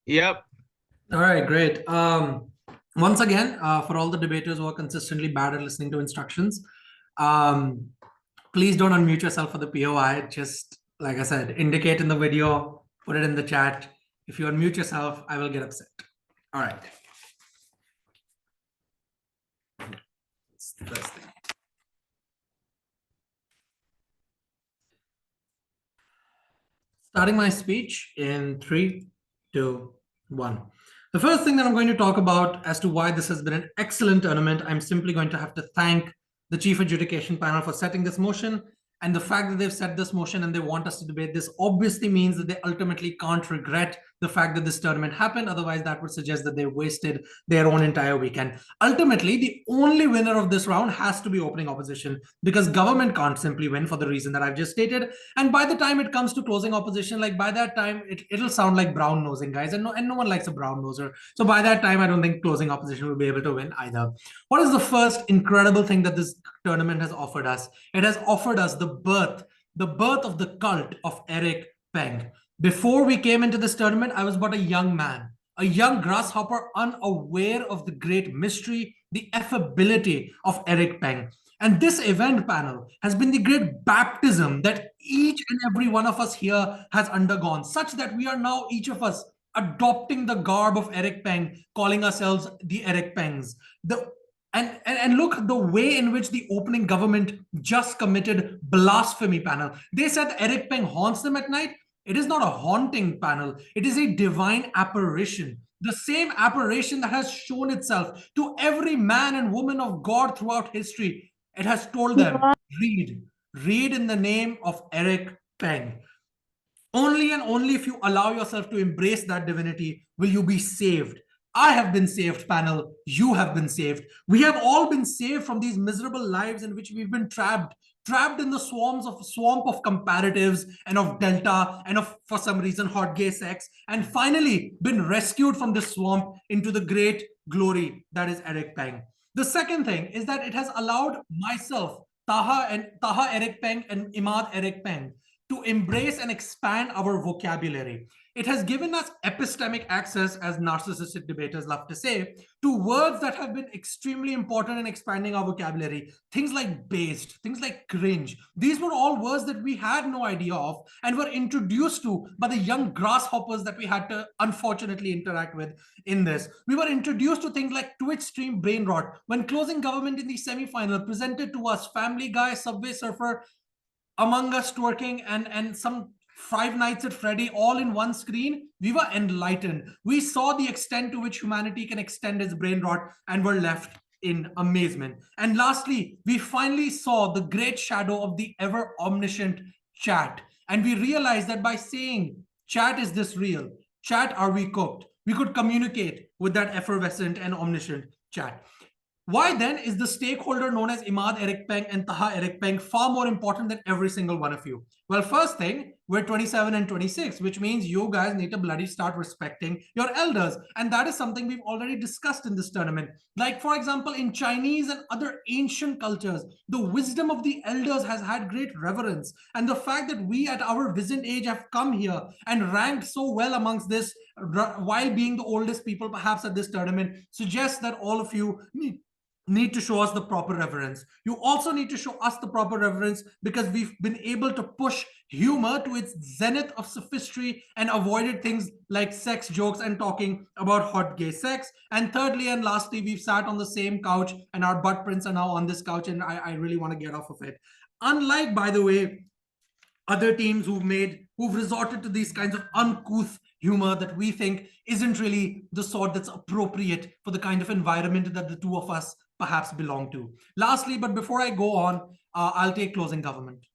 Yep. All right, great. Once again, for all the debaters who are consistently bad at listening to instructions, um, please don't unmute yourself for the POI. Just like I said, indicate in the video, put it in the chat. If you unmute yourself, I will get upset. All right. That's the first thing. Starting my speech in 3, 2, 1. The first thing that I'm going to talk about as to why this has been an excellent tournament, I'm simply going to have to thank the Chief Adjudication Panel for setting this motion. And the fact that they've set this motion and they want us to debate this obviously means that they ultimately can't regret the fact that this tournament happened. Otherwise, that would suggest that they wasted their own entire weekend. Ultimately, the only winner of this round has to be opening opposition because government can't simply win for the reason that I've just stated. And by the time it comes to closing opposition, like by that time, it'll sound like brown nosing, guys. And no one likes a brown noser. So by that time, I don't think closing opposition will be able to win either. What is the first incredible thing that this tournament has offered us? It has offered us the birth of the cult of Eric Peng. Before we came into this tournament, I was but a young man, a young grasshopper unaware of the great mystery, the affability of Eric Peng. And this event panel has been the great baptism that each and every one of us here has undergone, such that we are now, each of us, adopting the garb of Eric Peng, calling ourselves the Eric Pengs. And look the way in which the opening government just committed blasphemy panel. They said Eric Peng haunts them at night. It is not a haunting panel, it is a divine apparition. The same apparition that has shown itself to every man and woman of God throughout history. It has told them, read, read in the name of Eric Peng. Only and only if you allow yourself to embrace that divinity will you be saved. I have been saved, panel. You have been saved. We have all been saved from these miserable lives in which we've been trapped in the swamp of comparatives and of delta and of, for some reason, hot gay sex, and finally been rescued from this swamp into the great glory that is Eric Peng. The second thing is that it has allowed myself, Taha Eric Peng and Imaad Eric Peng, to embrace and expand our vocabulary. It has given us epistemic access, as narcissistic debaters love to say, to words that have been extremely important in expanding our vocabulary. Things like based, things like cringe. These were all words that we had no idea of and were introduced to by the young grasshoppers that we had to unfortunately interact with in this. We were introduced to things like Twitch stream brain rot when closing government in the semi-final presented to us Family Guy, Subway Surfer, Among Us twerking, and some Five Nights at Freddy all in one screen. We were enlightened. We saw the extent to which humanity can extend its brain rot and were left in amazement. And lastly, we finally saw the great shadow of the ever omniscient chat. And we realized that by saying, chat, is this real? Chat, are we cooked? We could communicate with that effervescent and omniscient chat. Why then is the stakeholder known as Imaad Eric Peng and Taha Eric Peng far more important than every single one of you? Well, first thing, we're 27 and 26, which means you guys need to bloody start respecting your elders. And that is something we've already discussed in this tournament. Like, for example, in Chinese and other ancient cultures, the wisdom of the elders has had great reverence. And the fact that we at our wizened age have come here and ranked so well amongst this while being the oldest people perhaps at this tournament suggests that all of you need to show us the proper reverence. You also need to show us the proper reverence because we've been able to push humor to its zenith of sophistry and avoided things like sex jokes and talking about hot gay sex. And thirdly and lastly, we've sat on the same couch and our butt prints are now on this couch, and I really want to get off of it. Unlike, by the way, other teams who've resorted to these kinds of uncouth humor that we think isn't really the sort that's appropriate for the kind of environment that the two of us perhaps belong to. Lastly, but before I go on, I'll take closing government.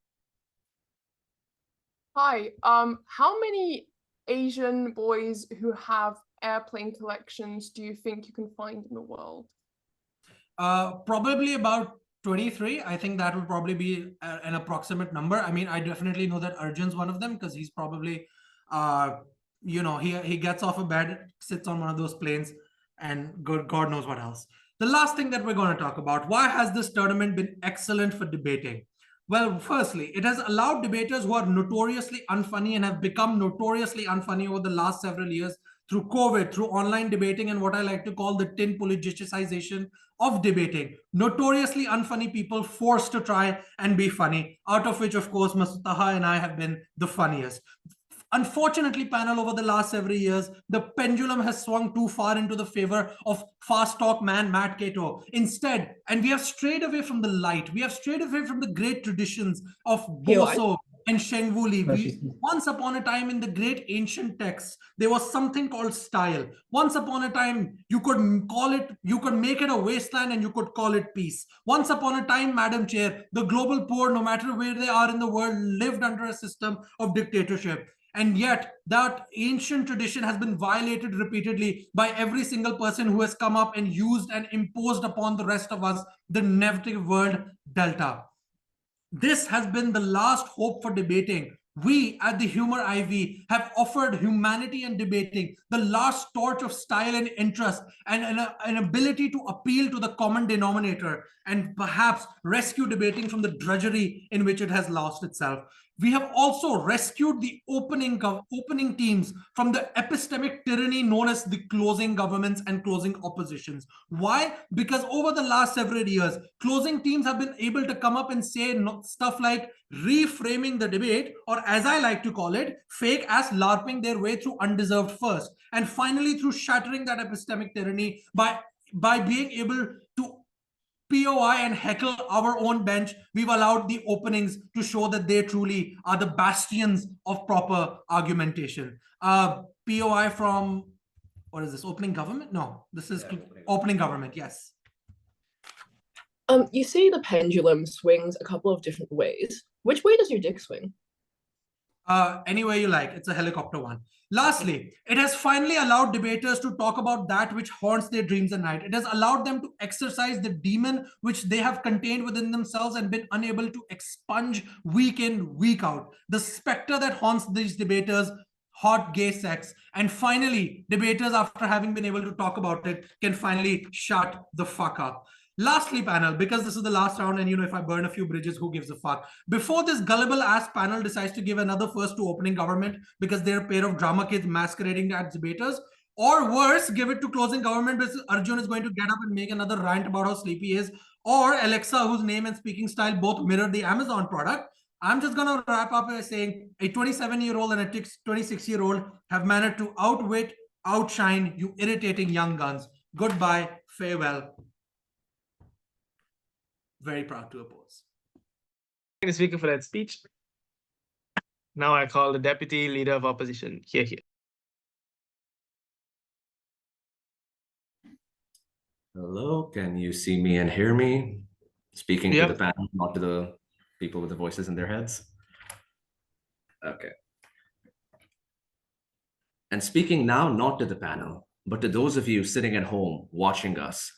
Hi, how many Asian boys who have airplane collections do you think you can find in the world? Probably about 23. I think that would probably be an approximate number. I mean, I definitely know that Arjun's one of them because he's probably, he gets off a bed, sits on one of those planes, and God knows what else. The last thing that we're going to talk about, why has this tournament been excellent for debating? Well, firstly, it has allowed debaters who are notoriously unfunny and have become notoriously unfunny over the last several years through COVID, through online debating, and what I like to call the tin politicization of debating. Notoriously unfunny people forced to try and be funny, out of which, of course, Masud, Taha and I have been the funniest. Unfortunately, panel, over the last several years, the pendulum has swung too far into the favor of fast talk man Matt Catto. Instead, and we have strayed away from the light, we have strayed away from the great traditions of Boso and Shengwuli. Once upon a time in the great ancient texts, there was something called style. Once upon a time, you could make it a wasteland and you could call it peace. Once upon a time, Madam Chair, the global poor, no matter where they are in the world, lived under a system of dictatorship. And yet that ancient tradition has been violated repeatedly by every single person who has come up and used and imposed upon the rest of us the negative word delta. This has been the last hope for debating. We at the Humour IV have offered humanity and debating the last torch of style and interest, and an ability to appeal to the common denominator and perhaps rescue debating from the drudgery in which it has lost itself. We have also rescued the opening teams from the epistemic tyranny known as the closing governments and closing oppositions. Why? Because over the last several years, closing teams have been able to come up and say stuff like reframing the debate, or as I like to call it, fake ass LARPing their way through undeserved first, and finally through shattering that epistemic tyranny by being able to POI and heckle our own bench. We've allowed the openings to show that they truly are the bastions of proper argumentation. POI from, what is this, opening government? No, this is opening government, yes. You see the pendulum swings a couple of different ways. Which way does your dick swing? Any way you like. It's a helicopter one. Lastly, it has finally allowed debaters to talk about that which haunts their dreams at night. It has allowed them to exercise the demon which they have contained within themselves and been unable to expunge week in, week out. The specter that haunts these debaters, hot gay sex. And finally, debaters, after having been able to talk about it, can finally shut the fuck up. Lastly, panel, because this is the last round, and if I burn a few bridges, who gives a fuck? Before this gullible ass panel decides to give another first to opening government because they're a pair of drama kids masquerading as debaters, or worse, give it to closing government because Arjun is going to get up and make another rant about how sleepy he is, or Alexa, whose name and speaking style both mirror the Amazon product, I'm just going to wrap up by saying a 27-year-old and a 26-year-old have managed to outwit, outshine you irritating young guns. Goodbye, farewell. Very proud to oppose. The speaker for that speech. Now I call the Deputy Leader of Opposition. Here. Hello, can you see me and hear me? Speaking Yep. to the panel, not to the people with the voices in their heads. Okay. And speaking now, not to the panel, but to those of you sitting at home watching us.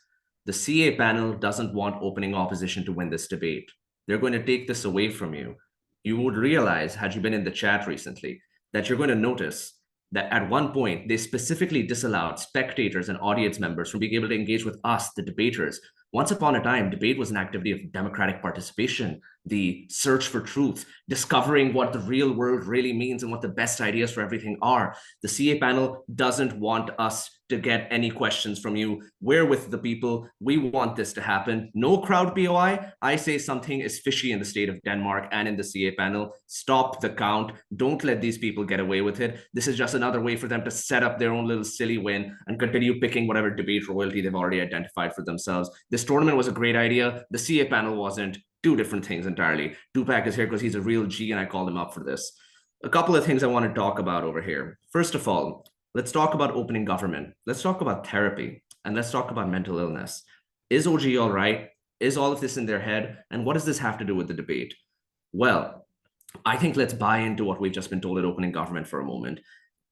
The CA panel doesn't want opening opposition to win this debate. They're going to take this away from you. You would realize, had you been in the chat recently, that you're going to notice that at one point, they specifically disallowed spectators and audience members from being able to engage with us, the debaters. Once upon a time, debate was an activity of democratic participation, the search for truth, discovering what the real world really means and what the best ideas for everything are. The CA panel doesn't want us to get any questions from you. We're with the people. We want this to happen. No crowd POI. I say something is fishy in the state of Denmark and in the CA panel. Stop the count. Don't let these people get away with it. This is just another way for them to set up their own little silly win and continue picking whatever debate royalty they've already identified for themselves. This tournament was a great idea. The CA panel wasn't. Two different things entirely. Tupac is here because he's a real G and I called him up for this. A couple of things I want to talk about over here. First of all, let's talk about opening government. Let's talk about therapy, and let's talk about mental illness. Is OG all right? Is all of this in their head? And what does this have to do with the debate? Well, I think let's buy into what we've just been told at opening government for a moment.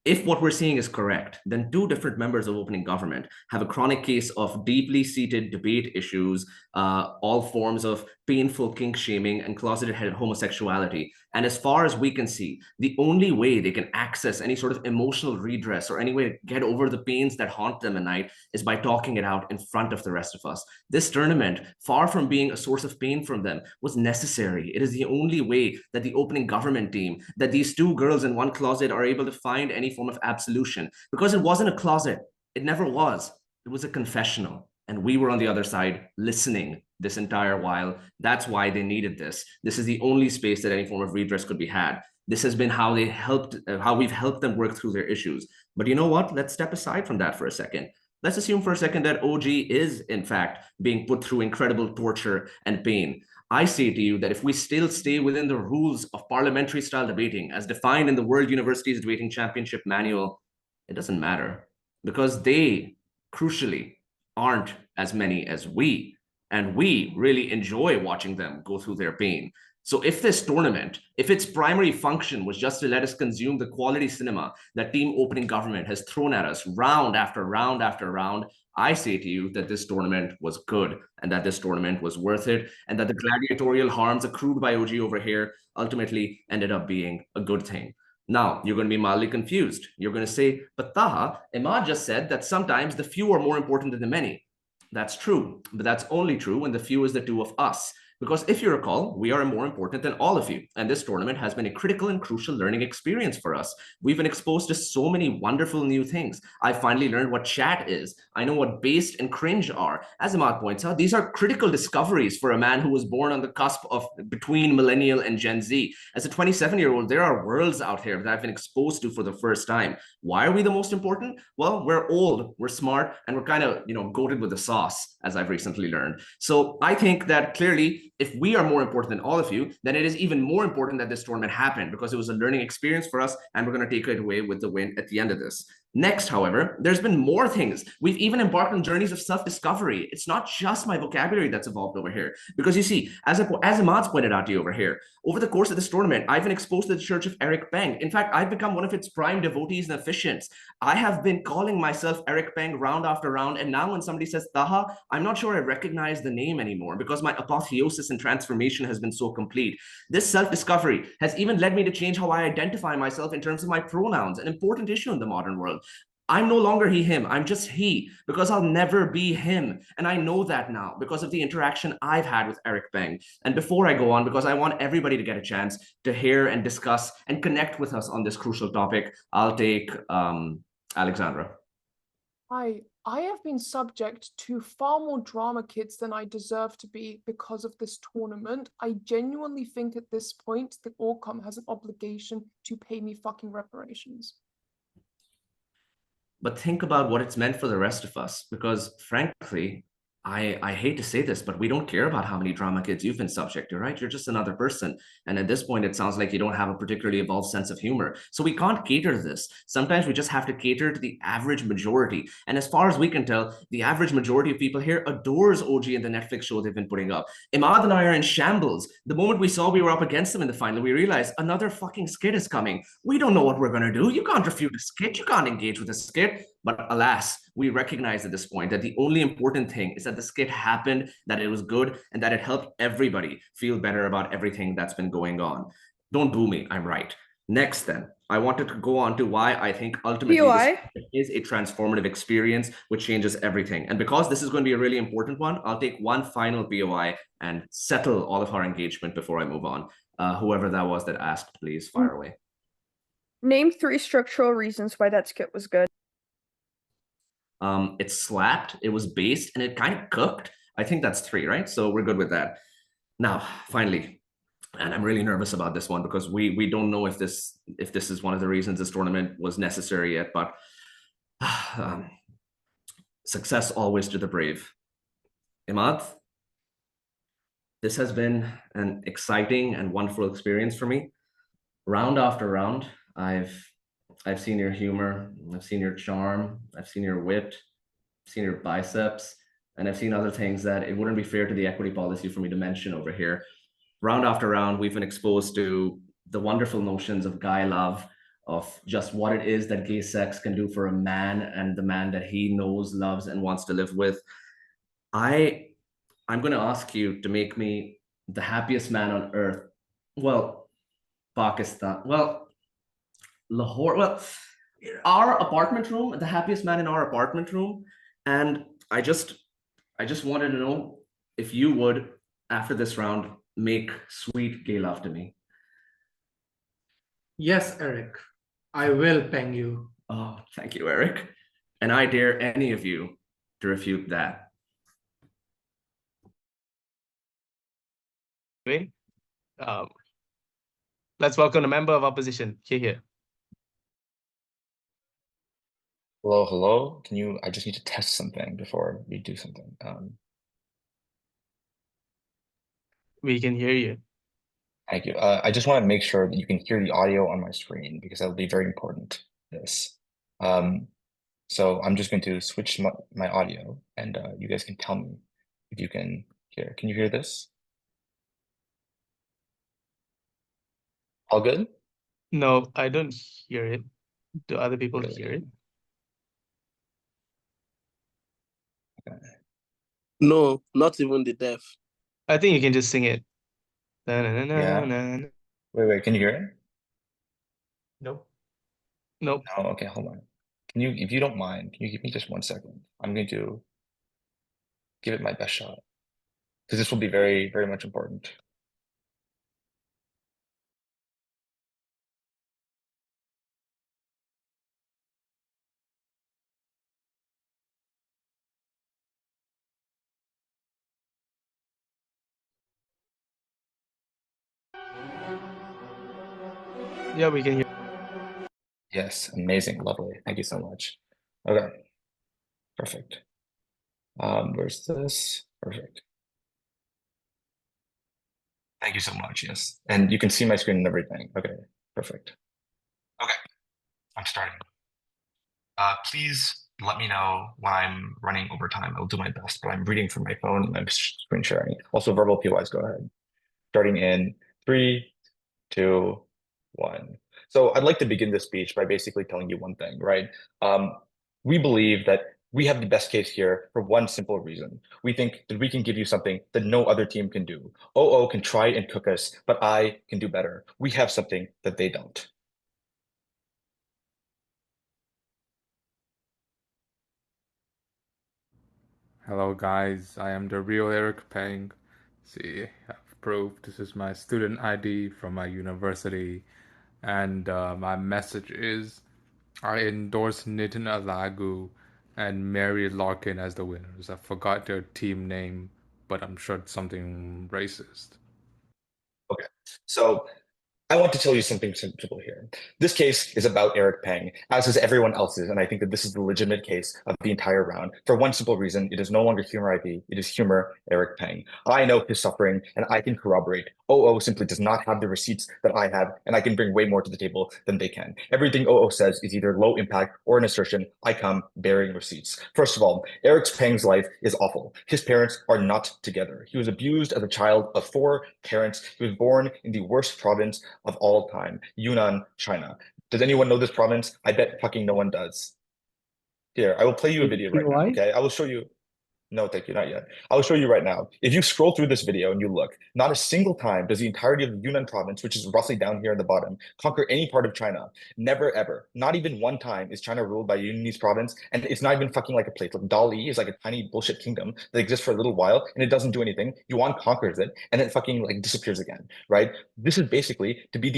If what we're seeing is correct, then two different members of opening government have a chronic case of deeply seated debate issues, all forms of painful kink shaming and closeted homosexuality. And as far as we can see, the only way they can access any sort of emotional redress or any way to get over the pains that haunt them at night is by talking it out in front of the rest of us. This tournament, far from being a source of pain from them, was necessary. It is the only way that the opening government team, that these two girls in one closet are able to find any form of absolution. Because it wasn't a closet. It never was. It was a confessional. And we were on the other side listening this entire while. That's why they needed this. This is the only space that any form of redress could be had. This has been how we've helped them work through their issues. But you know what? Let's step aside from that for a second. Let's assume for a second that OG is, in fact, being put through incredible torture and pain. I say to you that if we still stay within the rules of parliamentary style debating as defined in the World Universities Debating Championship Manual, it doesn't matter, because they, crucially, aren't as many as we, and we really enjoy watching them go through their pain. So if this tournament, if its primary function was just to let us consume the quality cinema that team opening government has thrown at us round after round after round, I say to you that this tournament was good and that this tournament was worth it, and that the gladiatorial harms accrued by OG over here ultimately ended up being a good thing. Now, you're going to be mildly confused. You're going to say, but Taha, Imaad just said that sometimes the few are more important than the many. That's true, but that's only true when the few is the two of us. Because if you recall, we are more important than all of you. And this tournament has been a critical and crucial learning experience for us. We've been exposed to so many wonderful new things. I finally learned what chat is. I know what based and cringe are. As Imaad points out, these are critical discoveries for a man who was born on the cusp of between millennial and Gen Z. As a 27-year-old, there are worlds out here that I've been exposed to for the first time. Why are we the most important? Well, we're old, we're smart, and we're kind of, goated with the sauce, as I've recently learned. So I think that clearly, if we are more important than all of you, then it is even more important that this tournament happened, because it was a learning experience for us, and we're going to take it away with the win at the end of this. Next, however, there's been more things. We've even embarked on journeys of self-discovery. It's not just my vocabulary that's evolved over here. Because you see, as Imaad's pointed out to you over here, over the course of this tournament, I've been exposed to the Church of Eric Peng. In fact, I've become one of its prime devotees and officiants. I have been calling myself Eric Peng round after round, and now when somebody says Taha, I'm not sure I recognize the name anymore, because my apotheosis and transformation has been so complete. This self-discovery has even led me to change how I identify myself in terms of my pronouns, an important issue in the modern world. I'm no longer he, him. I'm just he, because I'll never be him. And I know that now because of the interaction I've had with Eric Peng. And before I go on, because I want everybody to get a chance to hear and discuss and connect with us on this crucial topic, I'll take Aleksandra. I have been subject to far more drama kids than I deserve to be because of this tournament. I genuinely think at this point that Orcom has an obligation to pay me fucking reparations. But think about what it's meant for the rest of us, because frankly, I hate to say this, but we don't care about how many drama kids you've been subject to, right? You're just another person. And at this point, it sounds like you don't have a particularly evolved sense of humor. So we can't cater to this. Sometimes we just have to cater to the average majority. And as far as we can tell, the average majority of people here adores OG and the Netflix show they've been putting up. Imaad and I are in shambles. The moment we saw we were up against them in the final, we realized another fucking skit is coming. We don't know what we're going to do. You can't refute a skit. You can't engage with a skit. But alas, we recognize at this point that the only important thing is that the skit happened, that it was good, and that it helped everybody feel better about everything that's been going on. Don't boo me, I'm right. Next then, I wanted to go on to why I think ultimately this is a transformative experience which changes everything. And because this is going to be a really important one, I'll take one final POI and settle all of our engagement before I move on. Whoever that was that asked, please fire away. Name 3 structural reasons why that skit was good. It slapped, it was based, and it kind of cooked. I think that's 3, right? So we're good with that. Now, finally, and I'm really nervous about this one because we don't know if this is one of the reasons this tournament was necessary yet, but success always to the brave. Imaad, this has been an exciting and wonderful experience for me. Round after round, I've seen your humor, I've seen your charm, I've seen your wit, I've seen your biceps, and I've seen other things that it wouldn't be fair to the equity policy for me to mention over here. Round after round, we've been exposed to the wonderful notions of guy love, of just what it is that gay sex can do for a man and the man that he knows, loves, and wants to live with. I'm going to ask you to make me the happiest man on earth. Well, Pakistan. Well, Lahore. Well, our apartment room, the happiest man in our apartment room, and I just wanted to know if you would, after this round, make sweet gay love to me. Yes, Eric, I will peng you. Oh, thank you, Eric. And I dare any of you to refute that. Let's welcome a member of opposition. Here. Hello, hello. I just need to test something before we do something. We can hear you. Thank you. I just want to make sure that you can hear the audio on my screen because that will be very important. This. So I'm just going to switch my audio and you guys can tell me if you can hear. Can you hear this? All good? No, I don't hear it. Do other people hear it? Okay. No, not even the deaf. I think you can just sing it. Yeah. Wait, can you hear it? Nope. No, okay, hold on. If you don't mind, can you give me just 1 second? I'm going to give it my best shot because this will be very, very much important. Yeah, we can hear. Yes, amazing, lovely. Thank you so much. Okay, perfect. Where's this? Perfect. Thank you so much. Yes, and you can see my screen and everything. Okay, perfect. Okay, I'm starting. Please let me know when I'm running over time. I'll do my best, but I'm reading from my phone and I'm screen sharing. Also, verbal POIs, go ahead. Starting in 3, 2, 1. So I'd like to begin this speech by basically telling you one thing, right? We believe that we have the best case here for one simple reason. We think that we can give you something that no other team can do. OO can try and cook us, but I can do better. We have something that they don't. Hello guys, I am the real Eric Peng. See, I've proved this is my student ID from my university, and my message is I endorse Nitin Alagu and Mary Larkin as the winners. I forgot their team name, but I'm sure it's something racist. Okay, so I want to tell you something simple here. This case is about Eric Peng, as is everyone else's, and I think that this is the legitimate case of the entire round. For one simple reason, it is no longer Humour IP, it is Humour Eric Peng. I know his suffering, and I can corroborate. OO simply does not have the receipts that I have, and I can bring way more to the table than they can. Everything OO says is either low impact or an assertion. I come bearing receipts. First of all, Eric Peng's life is awful. His parents are not together. He was abused as a child of 4 parents. He was born in the worst province of all time, Yunnan, China. Does anyone know this province? I bet fucking no one does. Here, I will play you a video right now, okay? I will show you. No, thank you, not yet. I'll show you right now. If you scroll through this video and you look, not a single time does the entirety of the Yunnan province, which is roughly down here in the bottom, conquer any part of China. Never, ever. Not even one time is China ruled by Yunnanese province, and it's not even fucking like a place. Like Dali is like a tiny bullshit kingdom that exists for a little while, and it doesn't do anything. Yuan conquers it, and then fucking like disappears again, right? This is basically, to be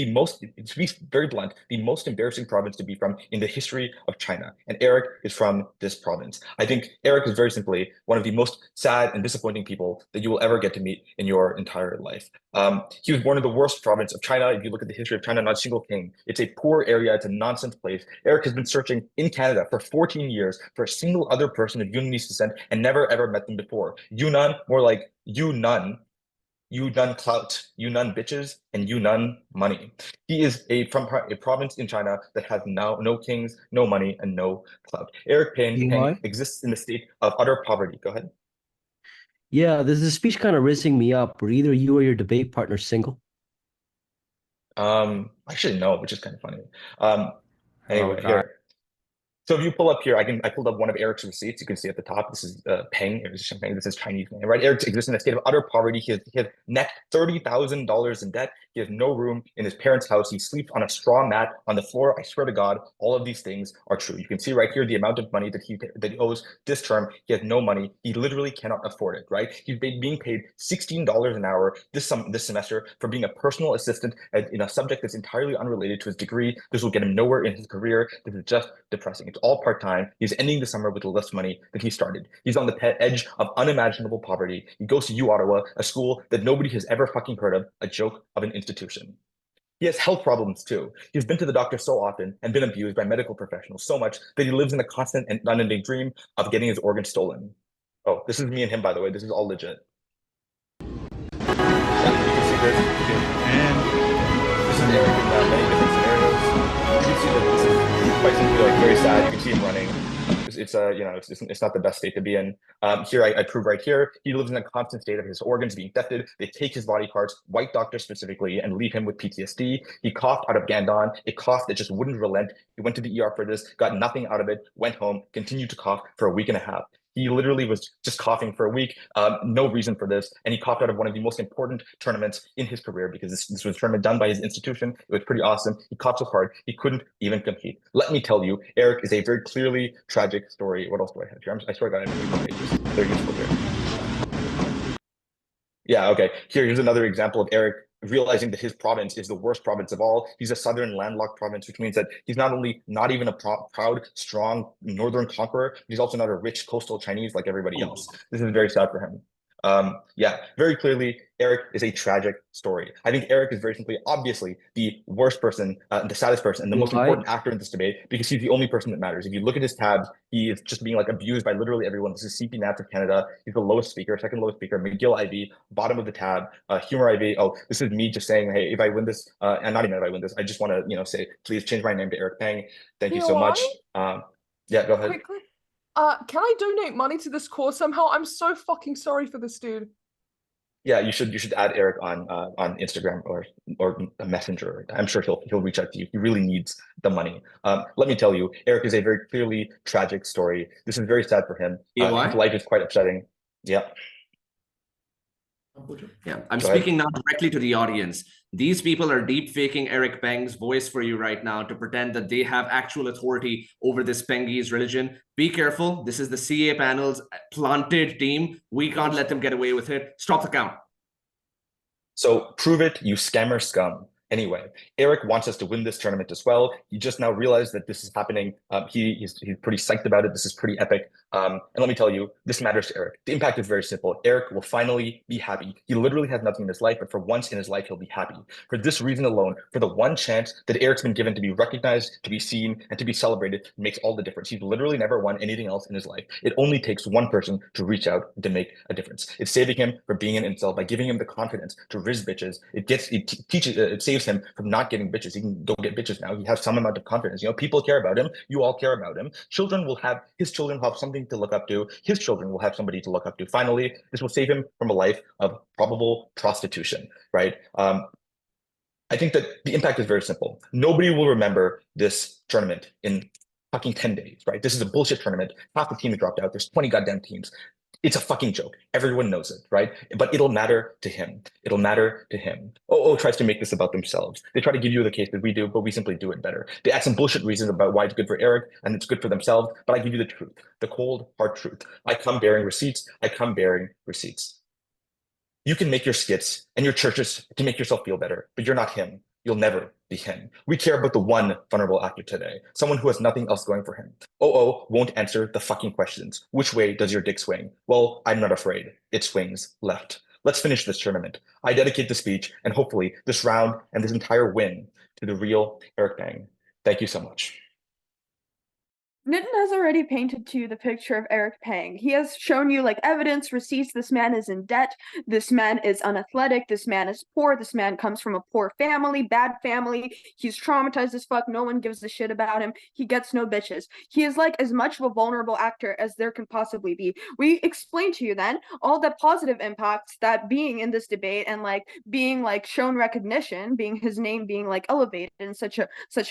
very blunt, the most embarrassing province to be from in the history of China. And Eric is from this province. I think Eric is very simply one of the most sad and disappointing people that you will ever get to meet in your entire life. He was born in the worst province of China. If you look at the history of China, not a single king. It's a poor area. It's a nonsense place. Eric has been searching in Canada for 14 years for a single other person of Yunnanese descent and never ever met them before. Yunnan, more like Yunnan. Yunnan clout, Yunnan bitches, and Yunnan money. He is from a province in China that has now no kings, no money, and no clout. Eric Peng exists in the state of utter poverty. Go ahead. Yeah, this is a speech kind of rizzing me up. Were either you or your debate partner single? Actually, no, which is kind of funny. Anyway, guy. here. So if you pull up here, I pulled up one of Eric's receipts. You can see at the top, this is Peng. It was Champagne. This is Chinese name, right? Eric exists in a state of utter poverty. He has net $30,000 in debt. He has no room in his parents' house. He sleeps on a straw mat on the floor. I swear to God, all of these things are true. You can see right here the amount of money that he owes this term. He has no money. He literally cannot afford it, right? He's being paid $16 an hour this semester for being a personal assistant in a subject that's entirely unrelated to his degree. This will get him nowhere in his career. This is just depressing. It's all part-time. He's ending the summer with less money than he started. He's on the edge of unimaginable poverty. He goes to U Ottawa, a school that nobody has ever fucking heard of, a joke of an institution. He has health problems too. He's been to the doctor so often and been abused by medical professionals so much that he lives in a constant and unending dream of getting his organs stolen. Oh, this is me and him, by the way. This is all legit. Yeah, you can see this. And this is Eric in many different scenarios. You can see that this is quite simply like very sad. You can see him running. It's not the best state to be in. Here I prove right here, he lives in a constant state of his organs being thefted. They take his body parts, white doctors specifically, and leave him with PTSD. He coughed out of Gandon, a cough that just wouldn't relent. He went to the ER for this, got nothing out of it, went home, continued to cough for a week and a half. He literally was just coughing for a week, no reason for this, and he coughed out of one of the most important tournaments in his career because this was a tournament done by his institution. It was pretty awesome. He coughed so hard, he couldn't even compete. Let me tell you, Eric is a very clearly tragic story. What else do I have here? I swear to God, I have pages. They're useful here. Yeah, okay. Here's another example of Eric realizing that his province is the worst province of all. He's a southern landlocked province, which means that he's not even a proud, strong northern conqueror, but he's also not a rich coastal Chinese like everybody else. This is very sad for him. Yeah, very clearly, Eric is a tragic story. I think Eric is very simply, obviously, the worst person, the saddest person, and the most important actor in this debate because he's the only person that matters. If you look at his tabs, he is just being like abused by literally everyone. This is CP Nats of Canada. He's the lowest speaker, second lowest speaker. McGill IV, bottom of the tab. Humour IV. Oh, this is me just saying, hey, if I win this, and not even if I win this, I just want to, say, please change my name to Eric Peng. Thank you so much. Yeah, go ahead. Quickly. Can I donate money to this cause somehow? I'm so fucking sorry for this dude. Yeah, you should add Eric on Instagram or a messenger. I'm sure he'll reach out to you. He really needs the money. Let me tell you, Eric is a very clearly tragic story. This is very sad for him. His life is quite upsetting. Yeah. Yeah, I'm speaking now directly to the audience. These people are deep faking Eric Peng's voice for you right now to pretend that they have actual authority over this Pengese religion. Be careful. This is the CA panel's planted team. We can't let them get away with it. Stop the count. So prove it, you scammer scum. Anyway, Eric wants us to win this tournament as well. He just now realized that this is happening. He's pretty psyched about it. This is pretty epic. And let me tell you, this matters to Eric. The impact is very simple. Eric will finally be happy. He literally has nothing in his life, but for once in his life, he'll be happy. For this reason alone, for the one chance that Eric's been given to be recognized, to be seen, and to be celebrated, makes all the difference. He's literally never won anything else in his life. It only takes one person to reach out to make a difference. It's saving him from being an incel by giving him the confidence to riz bitches. It saves him from not getting bitches. He can go get bitches now. He has some amount of confidence. People care about him. You all care about him. His children will have something to look up to. His children will have somebody to look up to. Finally, this will save him from a life of probable prostitution, right? I think that the impact is very simple. Nobody will remember this tournament in fucking 10 days, right? This is a bullshit tournament. Half the team dropped out. There's 20 goddamn teams. It's a fucking joke. Everyone knows it, right? But it'll matter to him. It'll matter to him. OO tries to make this about themselves. They try to give you the case that we do, but we simply do it better. They add some bullshit reasons about why it's good for Eric and it's good for themselves, but I give you the truth, the cold, hard truth. I come bearing receipts. I come bearing receipts. You can make your skits and your churches to make yourself feel better, but you're not him. You'll never be him. We care about the one vulnerable actor today, someone who has nothing else going for him. OO won't answer the fucking questions. Which way does your dick swing? Well, I'm not afraid. It swings left. Let's finish this tournament. I dedicate the speech and hopefully this round and this entire win to the real Eric Peng. Thank you so much. Nitin has already painted to you the picture of Eric Peng. He has shown you evidence, receipts. This man is in debt. This man is unathletic. This man is poor. This man comes from a poor family, bad family. He's traumatized as fuck. No one gives a shit about him. He gets no bitches. He is as much of a vulnerable actor as there can possibly be. We explained to you then all the positive impacts that being in this debate and being shown recognition, being his name being elevated in such an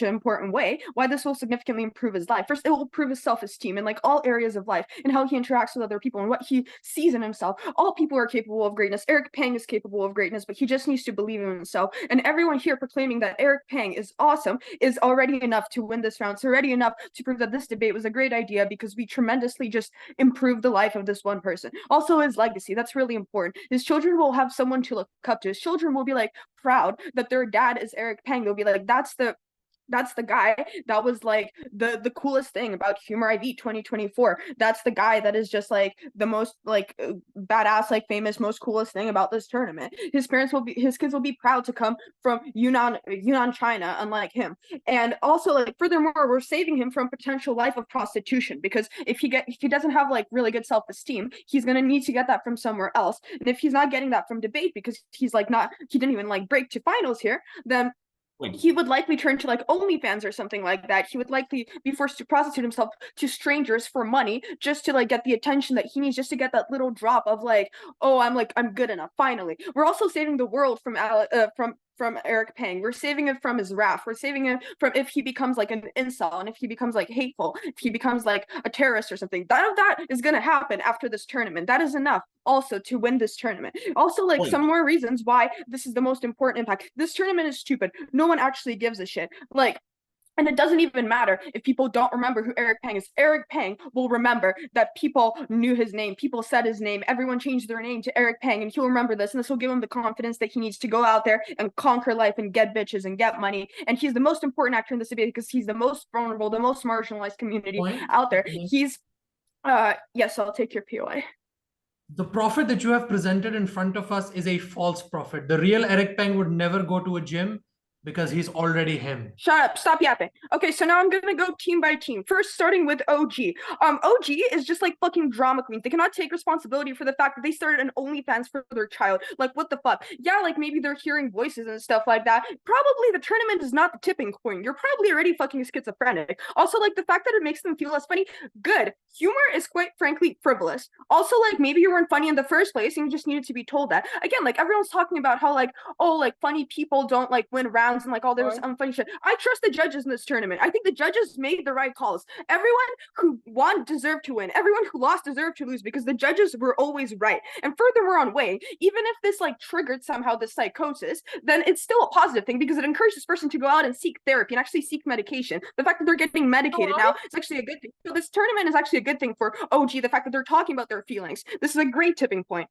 important way, why this will significantly improve his life. First, it will prove his self-esteem in like all areas of life and how he interacts with other people and what he sees in himself. All people are capable of greatness. Eric Peng is capable of greatness, but he just needs to believe in himself. And everyone here proclaiming that Eric Peng is awesome is already enough to win this round. It's already enough to prove that this debate was a great idea because we tremendously just improved the life of this one person. Also his legacy, that's really important. His children will have someone to look up to. His children will be like proud that their dad is Eric Peng. They'll be like, that's the guy that was like the coolest thing about Humour IV 2024. That's the guy that is just like the most like badass, like famous, most coolest thing about this tournament. His kids will be proud to come from Yunnan, China, unlike him. And also, like, furthermore, we're saving him from potential life of prostitution, because if he doesn't have like really good self-esteem, he's gonna need to get that from somewhere else. And if he's not getting that from debate because he didn't even like break to finals here, then he would likely turn to like OnlyFans or something like that. He would likely be forced to prostitute himself to strangers for money just to like get the attention that he needs, just to get that little drop of like, oh, I'm good enough. Finally, we're also saving the world from Eric Peng. We're saving it from his wrath. We're saving it from if he becomes like an incel and if he becomes like hateful, if he becomes like a terrorist or something. None of that is gonna happen after this tournament. That is enough also to win this tournament. Also, like some more reasons why this is the most important impact. This tournament is stupid. No one actually gives a shit. Like, and it doesn't even matter if people don't remember who Eric Peng is. Eric Peng will remember that people knew his name. People said his name. Everyone changed their name to Eric Peng, and he'll remember this. And this will give him the confidence that he needs to go out there and conquer life and get bitches and get money. And he's the most important actor in this debate because he's the most vulnerable, the most marginalized community out there. He's, yes, I'll take your POI. The prophet that you have presented in front of us is a false prophet. The real Eric Peng would never go to a gym, because he's already him. Shut up, stop yapping. Okay, so now I'm gonna go team by team. First, starting with OG. OG is just like fucking drama queens. They cannot take responsibility for the fact that they started an OnlyFans for their child. Like, what the fuck? Yeah, like maybe they're hearing voices and stuff like that. Probably the tournament is not the tipping point. You're probably already fucking schizophrenic. Also, like the fact that it makes them feel less funny, good. Humor is quite frankly frivolous. Also, like maybe you weren't funny in the first place and you just needed to be told that. Again, like everyone's talking about how like, oh, like funny people don't like win rounds and like all this unfunny shit. I trust the judges in this tournament. I think the judges made the right calls. Everyone who won deserved to win. Everyone who lost deserved to lose because the judges were always right. And furthermore, on weighing, even if this like triggered somehow this psychosis, then it's still a positive thing because it encouraged this person to go out and seek therapy and actually seek medication. The fact that they're getting medicated now is actually a good thing. So this tournament is actually a good thing for OG. The fact that they're talking about their feelings. This is a great tipping point.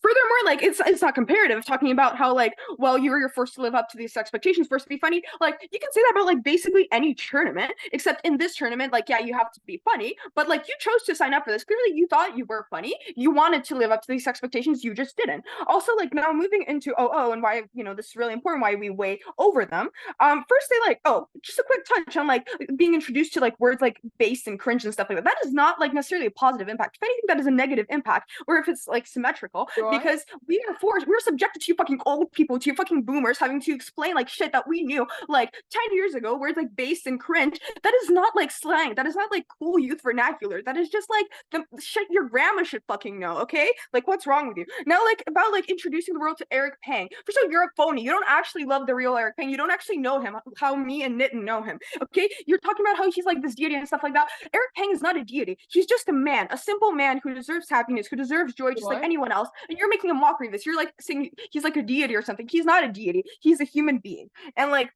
Furthermore, like it's not comparative, talking about how like, well, you're forced to live up to these expectations, forced to be funny. Like you can say that about like basically any tournament, except in this tournament, like, yeah, you have to be funny, but like you chose to sign up for this. Clearly you thought you were funny. You wanted to live up to these expectations. You just didn't. Also, like now moving into OO and why, you know, this is really important, why we weigh over them. First they like, oh, just a quick touch on like being introduced to like words like base and cringe and stuff like that. That is not like necessarily a positive impact. If anything, that is a negative impact, or if it's like symmetrical. Because we're subjected to you fucking old people, to you fucking boomers having to explain like shit that we knew like 10 years ago, words like base and cringe. That is not like slang. That is not like cool youth vernacular. That is just like the shit your grandma should fucking know, okay? Like, what's wrong with you? Now, like, about like introducing the world to Eric Peng. First of all, you're a phony. You don't actually love the real Eric Peng. You don't actually know him, how me and Nitin know him, okay? You're talking about how he's like this deity and stuff like that. Eric Peng is not a deity. He's just a man, a simple man who deserves happiness, who deserves joy just like anyone else. And you're making a mockery of this. You're like saying he's like a deity or something. He's not a deity. He's a human being. And like,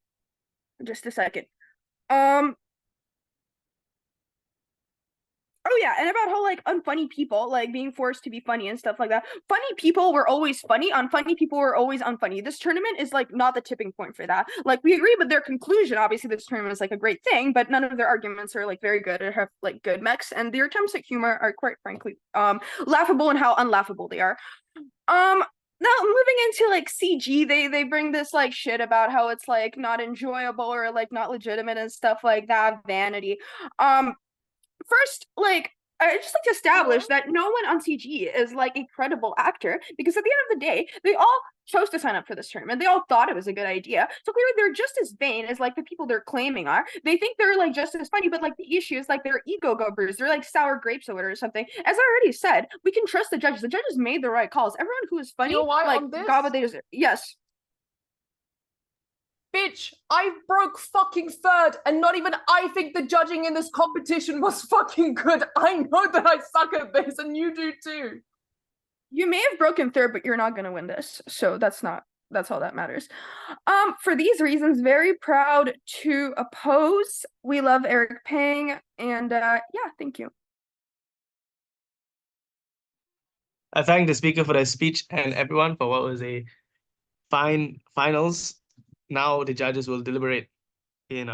just a second. Oh yeah, and about how like unfunny people like being forced to be funny and stuff like that. Funny people were always funny. Unfunny people were always unfunny. This tournament is like not the tipping point for that. Like we agree with their conclusion. Obviously, this tournament is like a great thing, but none of their arguments are like very good or have like good mechs. And their attempts at humor are quite frankly laughable in how unlaughable they are. Now moving into like CG, they bring this like shit about how it's like not enjoyable or like not legitimate and stuff like that. Vanity. First, like, I just like to establish that no one on CG is like a credible actor, because at the end of the day, they all chose to sign up for this tournament. They all thought it was a good idea. So clearly they're just as vain as like the people they're claiming are. They think they're like just as funny, but like the issue is like their ego go bruised. They're like sour grapes or something. As I already said, we can trust the judges. The judges made the right calls. Everyone who is funny, like got what they deserve. Yes. Bitch, I broke fucking third, and not even I think the judging in this competition was fucking good. I know that I suck at this, and you do too. You may have broken third, but you're not gonna win this. So that's all that matters. For these reasons, very proud to oppose. We love Eric Pang, and yeah, thank you. I thank the speaker for their speech and everyone for what was a fine finals. Now the judges will deliberate in